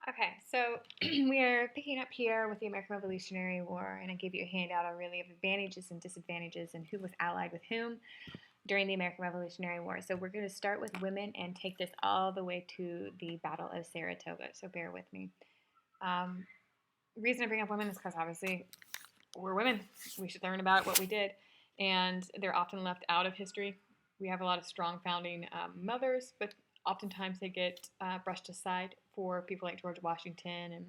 Okay, so we are picking up here with the American Revolutionary War, and I gave you a handout on really of advantages and disadvantages and who was allied with whom during the American Revolutionary War. So we're going to start with women and take this all the way to the Battle of Saratoga. So bear with me. Um, reason I bring up women is because obviously we're women. We should learn about what we did, and they're often left out of history. We have a lot of strong founding mothers, but oftentimes they get brushed aside for people like George Washington and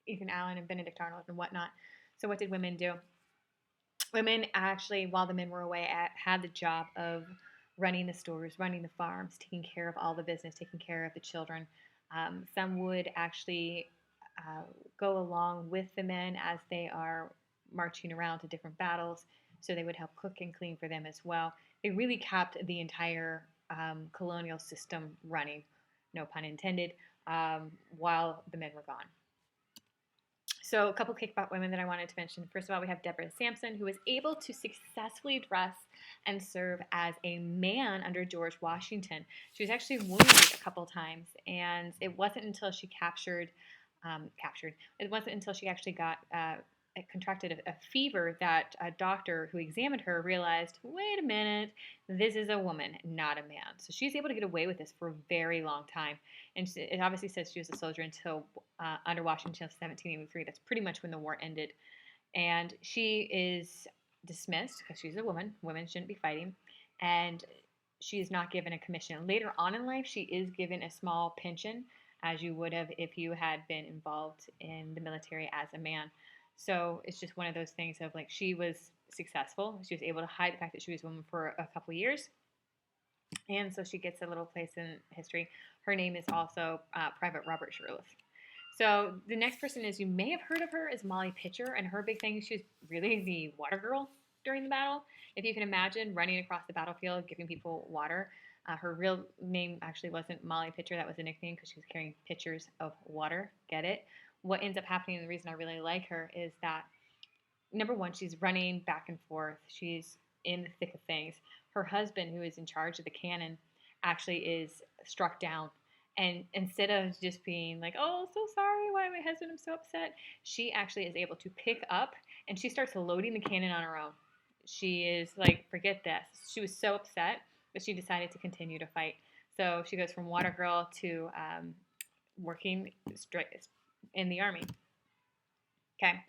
Ethan Allen and Benedict Arnold and whatnot. So what did women do? Women actually, while the men were away, had the job of running the stores, running the farms, taking care of all the business, taking care of the children. Some would actually uh, go along with the men as they are marching around to different battles, so they would help cook and clean for them as well. They really kept the entire colonial system running, no pun intended, while the men were gone. So, a couple kickback women that I wanted to mention. First of all, we have Deborah Sampson, who was able to successfully dress and serve as a man under George Washington. She was actually wounded a couple times, and it wasn't until she captured. It wasn't until she actually got contracted a fever that a doctor who examined her realized, wait a minute, this is a woman, not a man. So she's able to get away with this for a very long time. And it obviously says she was a soldier until under Washington 1783. That's pretty much when the war ended. And she is dismissed because she's a woman. Women shouldn't be fighting. And she is not given a commission. Later on in life, she is given a small pension, as you would have if you had been involved in the military as a man. So it's just one of those things of like she was successful. She was able to hide the fact that she was a woman for a couple of years. And so she gets a little place in history. Her name is also Private Robert Shirley. So the next person is, you may have heard of her, is Molly Pitcher, and her big thing, she was really the water girl during the battle. If you can imagine running across the battlefield, giving people water. Her real name actually wasn't Molly Pitcher, that was a nickname because she was carrying pitchers of water. Get it? What ends up happening, and the reason I really like her, is that number one, she's running back and forth. She's in the thick of things. Her husband, who is in charge of the cannon, actually is struck down. And instead of just being like, oh, so sorry, why my husband, I'm so upset, she actually is able to pick up and she starts loading the cannon on her own. She is like, forget this. She was so upset that she decided to continue to fight. So she goes from water girl to working in the army. Okay,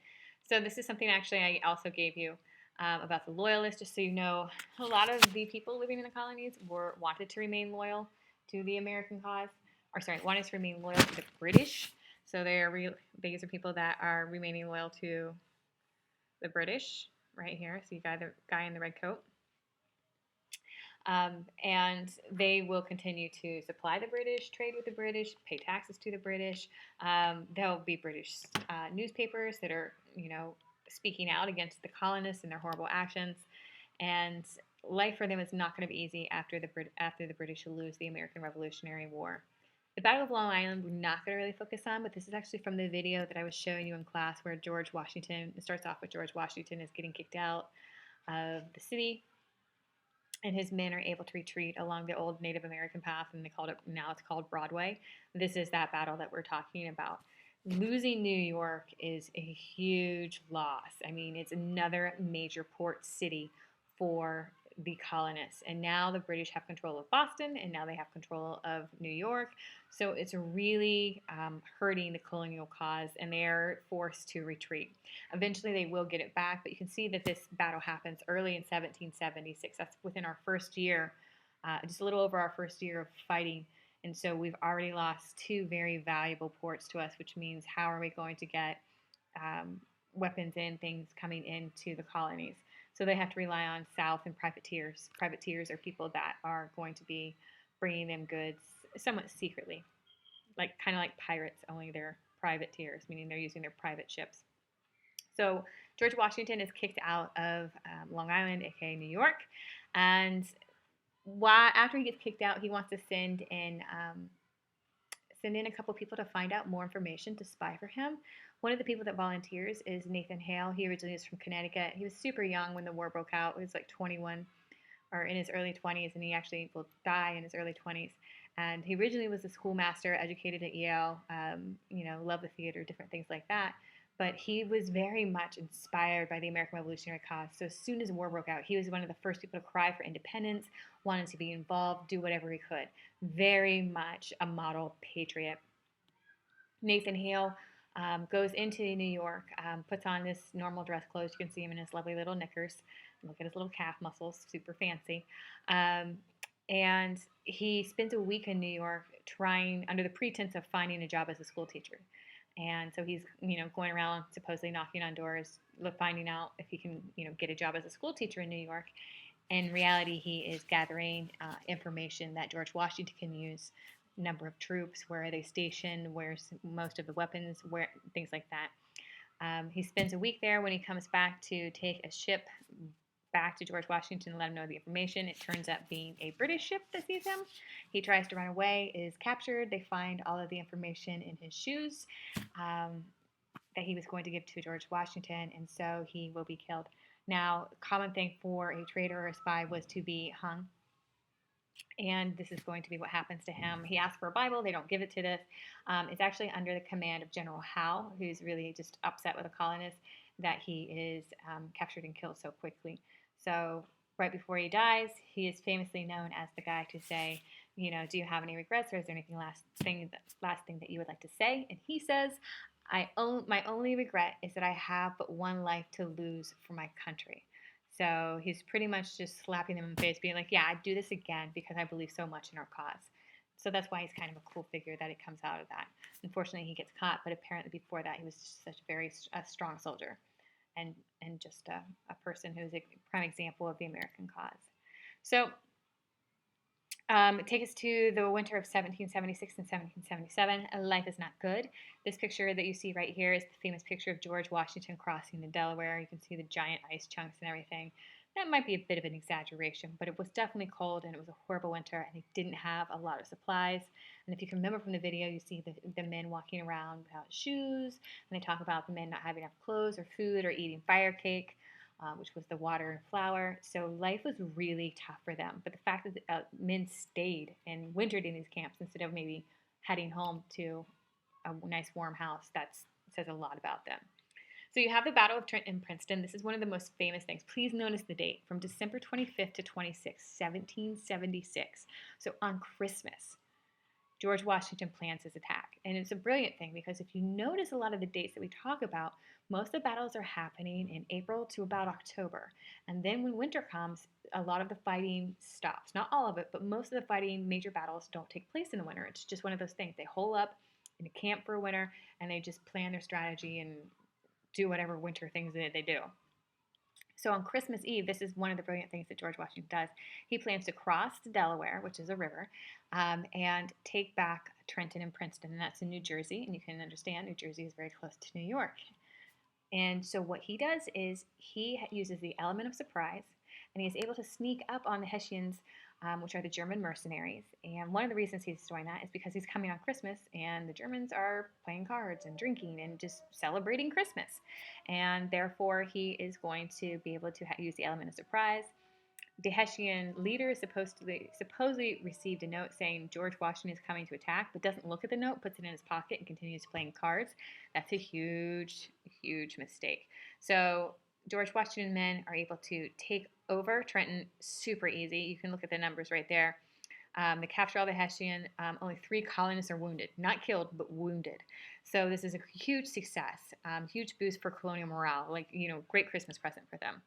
so this is something actually I also gave you about the loyalists, just so you know. A lot of the people living in the colonies wanted to remain loyal to the American cause, or sorry, wanted to remain loyal to the British. So these are people that are remaining loyal to the British right here. So you got the guy in the red coat. And they will continue to supply the British, trade with the British, pay taxes to the British. There'll be British newspapers that are, speaking out against the colonists and their horrible actions. And life for them is not going to be easy after the British lose the American Revolutionary War. The Battle of Long Island we're not going to really focus on, but this is actually from the video that I was showing you in class where George Washington, it starts off with George Washington is getting kicked out of the city, and his men are able to retreat along the old Native American path, and now it's called Broadway. This is that battle that we're talking about. Losing New York is a huge loss. I mean, it's another major port city for the colonists. And now the British have control of Boston, and now they have control of New York. So it's really hurting the colonial cause, and they are forced to retreat. Eventually, they will get it back, but you can see that this battle happens early in 1776. That's within our first year, just a little over our first year of fighting. And so we've already lost two very valuable ports to us, which means how are we going to get weapons and things coming into the colonies? So they have to rely on South and privateers. Privateers are people that are going to be bringing them goods somewhat secretly, kind of like pirates, only they're privateers, meaning they're using their private ships. So George Washington is kicked out of Long Island, aka New York, and after he gets kicked out, he wants to send in a couple people to find out more information to spy for him. One of the people that volunteers is Nathan Hale. He originally is from Connecticut. He was super young when the war broke out. He was like 21 or in his early 20s, and he actually will die in his early 20s. And he originally was a schoolmaster, educated at Yale, loved the theater, different things like that. But he was very much inspired by the American Revolutionary cause. So as soon as the war broke out, he was one of the first people to cry for independence, wanted to be involved, do whatever he could. Very much a model patriot. Nathan Hale goes into New York, puts on this normal dress clothes. You can see him in his lovely little knickers. Look at his little calf muscles, super fancy. And he spends a week in New York trying, under the pretense of finding a job as a school teacher. And so he's, going around supposedly knocking on doors, finding out if he can, get a job as a school teacher in New York. In reality, he is gathering information that George Washington can use, number of troops, where are they stationed, where's most of the weapons, where things like that. He spends a week there. When he comes back to take a ship back to George Washington and let him know the information, it turns out being a British ship that sees him. He tries to run away, is captured. They find all of the information in his shoes that he was going to give to George Washington, and so he will be killed. Now, a common thing for a traitor or a spy was to be hung, and this is going to be what happens to him. He asks for a Bible. They don't give it to this. It's actually under the command of General Hale, who's really just upset with the colonists that he is captured and killed so quickly. So right before he dies, he is famously known as the guy to say, do you have any regrets, or is there anything last thing that you would like to say? And he says, my only regret is that I have but one life to lose for my country. So he's pretty much just slapping them in the face, being like, yeah, I'd do this again because I believe so much in our cause. So that's why he's kind of a cool figure that it comes out of that. Unfortunately, he gets caught, but apparently before that, he was just such a strong soldier and just a person who's a prime example of the American cause. So take us to the winter of 1776 and 1777. Life is not good. This picture that you see right here is the famous picture of George Washington crossing the Delaware. You can see the giant ice chunks and everything. That might be a bit of an exaggeration, but it was definitely cold and it was a horrible winter, and they didn't have a lot of supplies. And if you can remember from the video, you see the men walking around without shoes, and they talk about the men not having enough clothes or food or eating fire cake. Which was the water and flour. So life was really tough for them. But the fact that men stayed and wintered in these camps instead of maybe heading home to a nice warm house, that says a lot about them. So you have the Battle of Trenton Princeton. This is one of the most famous things. Please notice the date, from December 25th to 26th, 1776. So on Christmas, George Washington plans his attack. And it's a brilliant thing because if you notice a lot of the dates that we talk about, most of the battles are happening in April to about October. And then when winter comes, a lot of the fighting stops. Not all of it, but most of the fighting, major battles, don't take place in the winter. It's just one of those things. They hole up in a camp for a winter, and they just plan their strategy and do whatever winter things that they do. So on Christmas Eve, this is one of the brilliant things that George Washington does. He plans to cross the Delaware, which is a river, and take back Trenton and Princeton, and that's in New Jersey. And you can understand New Jersey is very close to New York. And so what he does is he uses the element of surprise, and he is able to sneak up on the Hessians, which are the German mercenaries. And one of the reasons he's doing that is because he's coming on Christmas, and the Germans are playing cards and drinking and just celebrating Christmas. And therefore, he is going to be able to use the element of surprise. The Hessian leader supposedly received a note saying George Washington is coming to attack, but doesn't look at the note, puts it in his pocket, and continues playing cards. That's a huge, huge mistake. So George Washington men are able to take over Trenton super easy. You can look at the numbers right there. They capture all the Hessian. Only 3 colonists are wounded. Not killed, but wounded. So this is a huge success. Huge boost for colonial morale. Great Christmas present for them.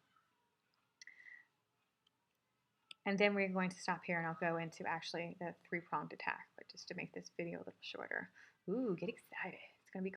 And then we're going to stop here, and I'll go into actually the 3-pronged attack, but just to make this video a little shorter. Ooh, get excited.